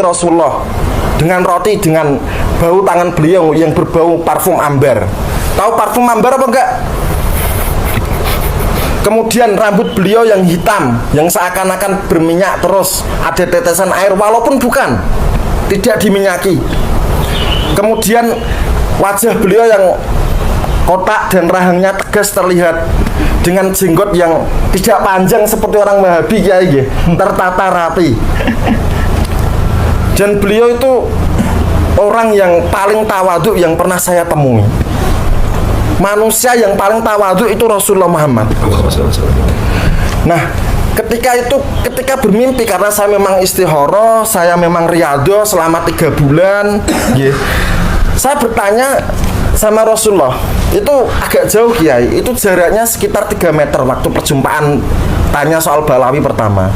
Rasulullah dengan roti, dengan bau tangan beliau yang berbau parfum ambar. Tahu parfum ambar apa enggak? Kemudian rambut beliau yang hitam, yang seakan-akan berminyak terus, ada tetesan air walaupun bukan, tidak diminyaki. Kemudian wajah beliau yang kotak dan rahangnya tegas terlihat, dengan jenggot yang tidak panjang seperti orang Wahabi ya, tertata rapi. Dan beliau itu orang yang paling tawadhu yang pernah saya temui. Manusia yang paling tawadhu itu Rasulullah Muhammad. Nah, ketika bermimpi, karena saya memang istihoroh, saya memang riyadhah selama 3 bulan, saya bertanya sama Rasulullah. Itu agak jauh Kiai, itu jaraknya sekitar 3 meter waktu perjumpaan tanya soal Balawi pertama.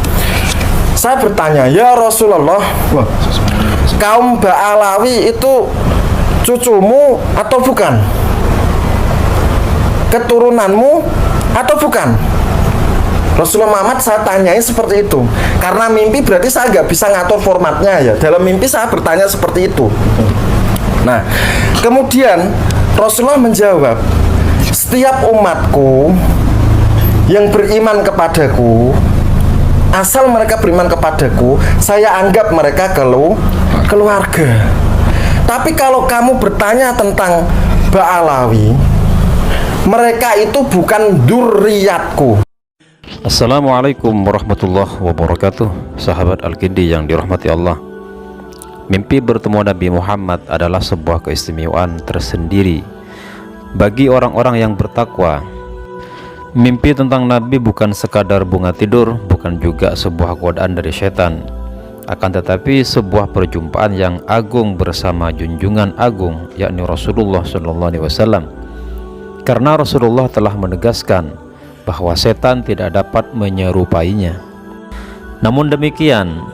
Saya bertanya, ya Rasulullah, kaum Ba'alawi itu cucumu atau bukan? Keturunanmu atau bukan? Rasulullah Muhammad saya tanyai seperti itu. Karena mimpi berarti saya nggak bisa ngatur formatnya ya. Dalam mimpi saya bertanya seperti itu. Nah, kemudian Rasulullah menjawab, setiap umatku yang beriman kepadaku, asal mereka beriman kepadaku, saya anggap mereka keluarga. Tapi kalau kamu bertanya tentang Ba'alawi, mereka itu bukan dzurriyyatku. Assalamualaikum warahmatullahi wabarakatuh. Sahabat Al-Kindi yang dirahmati Allah, mimpi bertemu Nabi Muhammad adalah sebuah keistimewaan tersendiri bagi orang-orang yang bertakwa. Mimpi tentang Nabi bukan sekadar bunga tidur, bukan juga sebuah godaan dari setan, akan tetapi sebuah perjumpaan yang agung bersama junjungan agung, yakni Rasulullah SAW. Karena Rasulullah telah menegaskan bahwa setan tidak dapat menyerupainya. Namun demikian,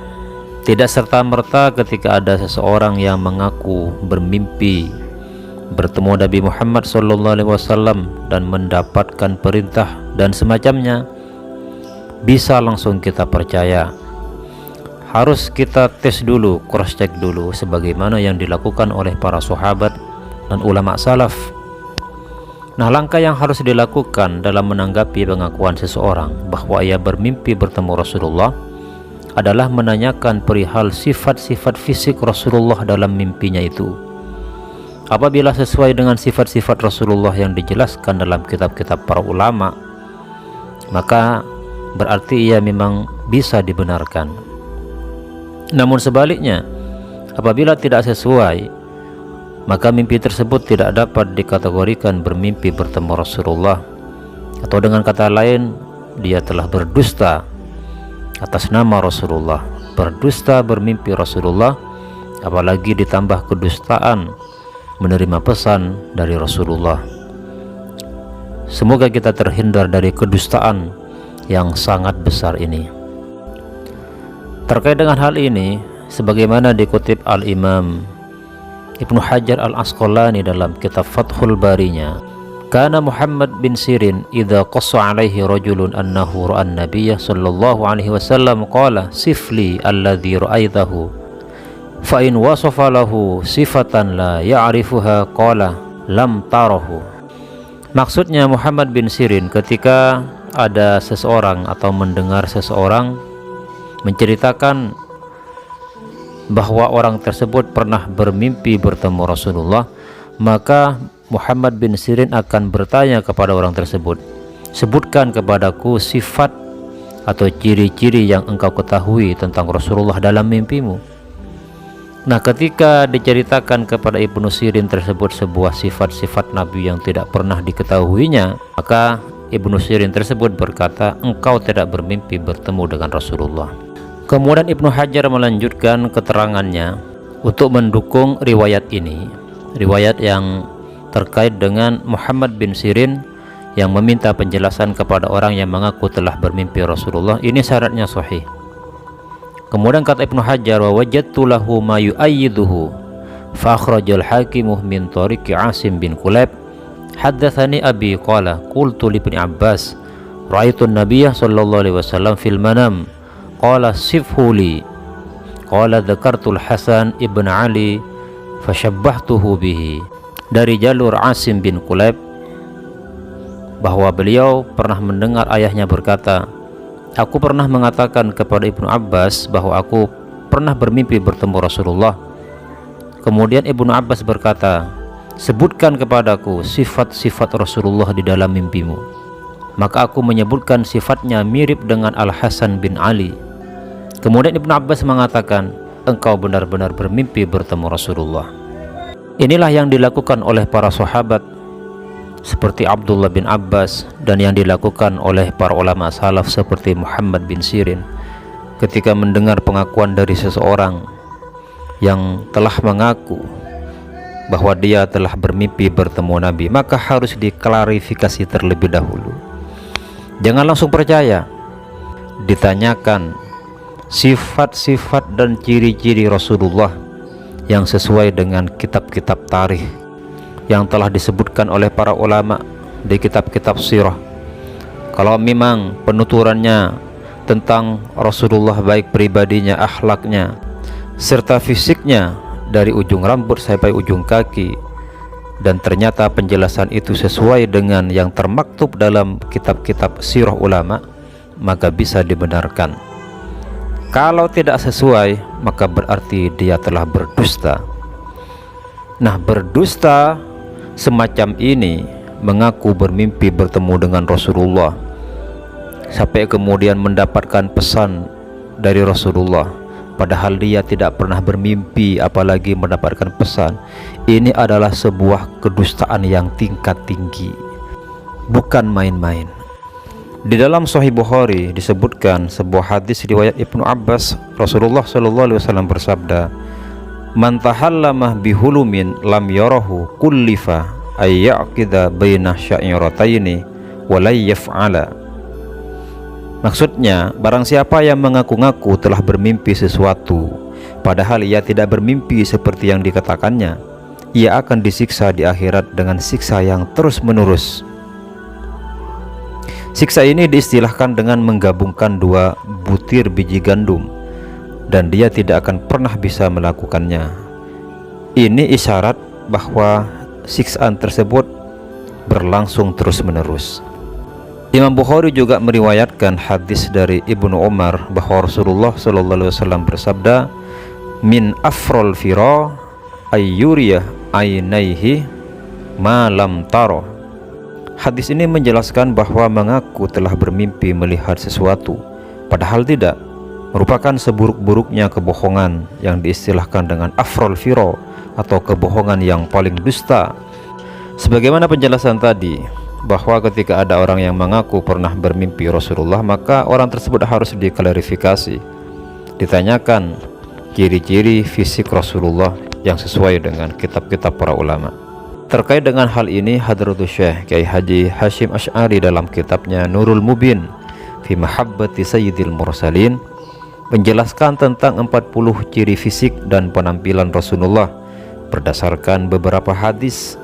tidak serta-merta ketika ada seseorang yang mengaku bermimpi bertemu Nabi Muhammad SAW dan mendapatkan perintah dan semacamnya, bisa langsung kita percaya. Harus kita tes dulu, cross check dulu, sebagaimana yang dilakukan oleh para sahabat dan ulama salaf. Nah, langkah yang harus dilakukan dalam menanggapi pengakuan seseorang bahwa ia bermimpi bertemu Rasulullah adalah menanyakan perihal sifat-sifat fisik Rasulullah dalam mimpinya itu. Apabila sesuai dengan sifat-sifat Rasulullah yang dijelaskan dalam kitab-kitab para ulama, maka berarti ia memang bisa dibenarkan. Namun sebaliknya, apabila tidak sesuai, maka mimpi tersebut tidak dapat dikategorikan bermimpi bertemu Rasulullah, atau dengan kata lain, dia telah berdusta atas nama Rasulullah, berdusta bermimpi Rasulullah, apalagi ditambah kedustaan menerima pesan dari Rasulullah. Semoga kita terhindar dari kedustaan yang sangat besar ini. Terkait dengan hal ini, sebagaimana dikutip Al-Imam Ibnu Hajar Al-Asqalani dalam kitab Fathul Barinya, kana Muhammad bin Sirin idza qassa alaihi rajulun annahu ra'a an-nabiyya sallallahu alaihi wasallam qala sifli alladhi ra'aitahu fa in wasafa lahu sifatan la ya'rifuha qala lam tarahu. Maksudnya Muhammad bin Sirin ketika ada seseorang atau mendengar seseorang menceritakan bahwa orang tersebut pernah bermimpi bertemu Rasulullah, maka Muhammad bin Sirin akan bertanya kepada orang tersebut, sebutkan kepadaku sifat atau ciri-ciri yang engkau ketahui tentang Rasulullah dalam mimpimu. Nah, ketika diceritakan kepada Ibnu Sirin tersebut sebuah sifat-sifat Nabi yang tidak pernah diketahuinya, maka Ibnu Sirin tersebut berkata, engkau tidak bermimpi bertemu dengan Rasulullah. Kemudian Ibnu Hajar melanjutkan keterangannya untuk mendukung riwayat ini, riwayat yang terkait dengan Muhammad bin Sirin yang meminta penjelasan kepada orang yang mengaku telah bermimpi Rasulullah. Ini syaratnya sahih. Kemudian kata Ibnu Hajar, wa wajadtu lahu ma yu'ayyiduhu fa akhrajal hakimu min tariqi Asim bin Kulayb haddatsani abi qala qultu li Ibnu Abbas ra'aitu an-nabiyya sallallahu alaihi wasallam fil manam qala sifhuli qala dzakartul Hasan ibn Ali fasyabbahtuhu bihi. Dari jalur Asim bin Qulaib bahwa beliau pernah mendengar ayahnya berkata, aku pernah mengatakan kepada Ibnu Abbas bahwa aku pernah bermimpi bertemu Rasulullah. Kemudian Ibnu Abbas berkata, sebutkan kepadaku sifat-sifat Rasulullah di dalam mimpimu. Maka aku menyebutkan sifatnya mirip dengan Al-Hasan bin Ali. Kemudian Ibnu Abbas mengatakan, engkau benar-benar bermimpi bertemu Rasulullah. Inilah yang dilakukan oleh para sahabat seperti Abdullah bin Abbas dan yang dilakukan oleh para ulama salaf seperti Muhammad bin Sirin ketika mendengar pengakuan dari seseorang yang telah mengaku bahwa dia telah bermimpi bertemu Nabi, maka harus diklarifikasi terlebih dahulu. Jangan langsung percaya, ditanyakan sifat-sifat dan ciri-ciri Rasulullah yang sesuai dengan kitab-kitab tarikh yang telah disebutkan oleh para ulama di kitab-kitab sirah. Kalau memang penuturannya tentang Rasulullah baik pribadinya, akhlaknya, serta fisiknya dari ujung rambut sampai ujung kaki, dan ternyata penjelasan itu sesuai dengan yang termaktub dalam kitab-kitab sirah ulama, maka bisa dibenarkan. Kalau tidak sesuai, maka berarti dia telah berdusta. Nah, berdusta semacam ini, mengaku bermimpi bertemu dengan Rasulullah sampai kemudian mendapatkan pesan dari Rasulullah, padahal dia tidak pernah bermimpi apalagi mendapatkan pesan. Ini adalah sebuah kedustaan yang tingkat tinggi, bukan main-main. Di dalam Sahih Bukhari disebutkan sebuah hadis riwayat Ibnu Abbas, Rasulullah SAW bersabda, man tahallamah bihulumin lam yarahu kullifa ayyaqidha baina syairataini walay yaf'ala. Maksudnya, barang siapa yang mengaku-ngaku telah bermimpi sesuatu padahal ia tidak bermimpi seperti yang dikatakannya, ia akan disiksa di akhirat dengan siksa yang terus-menerus. Siksa ini diistilahkan dengan menggabungkan 2 butir biji gandum, dan dia tidak akan pernah bisa melakukannya. Ini isyarat bahwa siksaan tersebut berlangsung terus-menerus. Imam Bukhari juga meriwayatkan hadis dari Ibnu Umar bahwa Rasulullah SAW bersabda, min afrol firo ayyuriyah ainaihi ma lam taro. Hadis ini menjelaskan bahwa mengaku telah bermimpi melihat sesuatu padahal tidak, merupakan seburuk-buruknya kebohongan yang diistilahkan dengan afrol firo atau kebohongan yang paling dusta. Sebagaimana penjelasan tadi, bahwa ketika ada orang yang mengaku pernah bermimpi Rasulullah, maka orang tersebut harus diklarifikasi, ditanyakan ciri-ciri fisik Rasulullah yang sesuai dengan kitab-kitab para ulama. Terkait dengan hal ini, Hadratus Syekh Kiai Haji Hashim Asy'ari dalam kitabnya Nurul Mubin fi Mahabbati Sayyidil Mursalin menjelaskan tentang 40 ciri fisik dan penampilan Rasulullah berdasarkan beberapa hadis,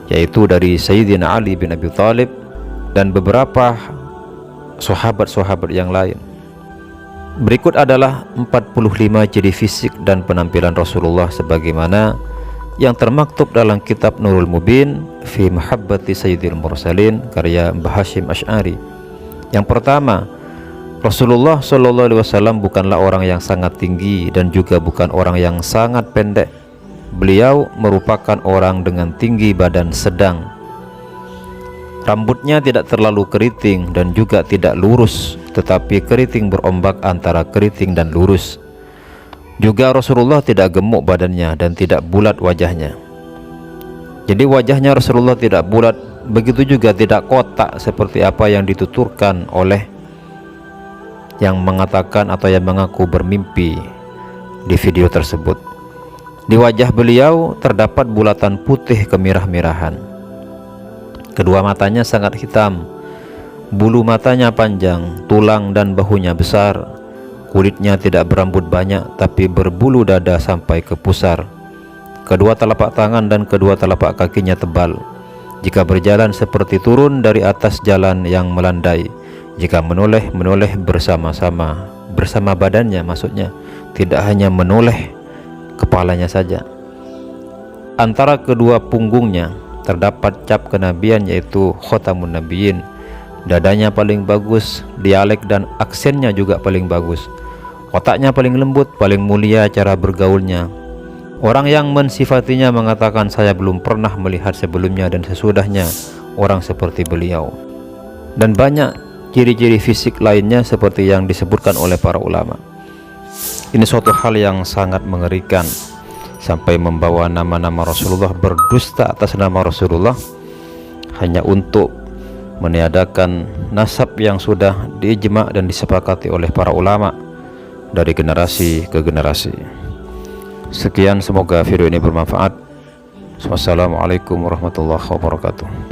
yaitu dari Sayyidina Ali bin Abi Thalib dan beberapa sahabat-sahabat yang lain. Berikut adalah 45 ciri fisik dan penampilan Rasulullah sebagaimana yang termaktub dalam kitab Nurul Mubin fi Mahabbati Sayyidil Mursalin karya Mbah Hashim Asy'ari. Yang pertama, Rasulullah SAW bukanlah orang yang sangat tinggi dan juga bukan orang yang sangat pendek. Beliau merupakan orang dengan tinggi badan sedang. Rambutnya tidak terlalu keriting dan juga tidak lurus, tetapi keriting berombak antara keriting dan lurus. Juga Rasulullah tidak gemuk badannya dan tidak bulat wajahnya. Jadi wajahnya Rasulullah tidak bulat, begitu juga tidak kotak seperti apa yang dituturkan oleh yang mengatakan atau yang mengaku bermimpi di video tersebut. Di wajah beliau terdapat bulatan putih kemirah-mirahan. Kedua matanya sangat hitam, bulu matanya panjang, tulang dan bahunya besar. Kulitnya tidak berambut banyak tapi berbulu dada sampai ke pusar. Kedua telapak tangan dan kedua telapak kakinya tebal. Jika berjalan seperti turun dari atas jalan yang melandai. Jika menoleh bersama badannya, maksudnya tidak hanya menoleh kepalanya saja. Antara kedua punggungnya terdapat cap kenabian yaitu Khatamun Nabiyyin. Dadanya paling bagus, dialek dan aksennya juga paling bagus. Otaknya paling lembut, paling mulia cara bergaulnya. Orang yang mensifatinya mengatakan saya belum pernah melihat sebelumnya dan sesudahnya orang seperti beliau. Dan banyak ciri-ciri fisik lainnya seperti yang disebutkan oleh para ulama. Ini suatu hal yang sangat mengerikan, sampai membawa nama-nama Rasulullah, berdusta atas nama Rasulullah hanya untuk meniadakan nasab yang sudah diijma dan disepakati oleh para ulama dari generasi ke generasi. Sekian, semoga video ini bermanfaat. Wassalamualaikum warahmatullahi wabarakatuh.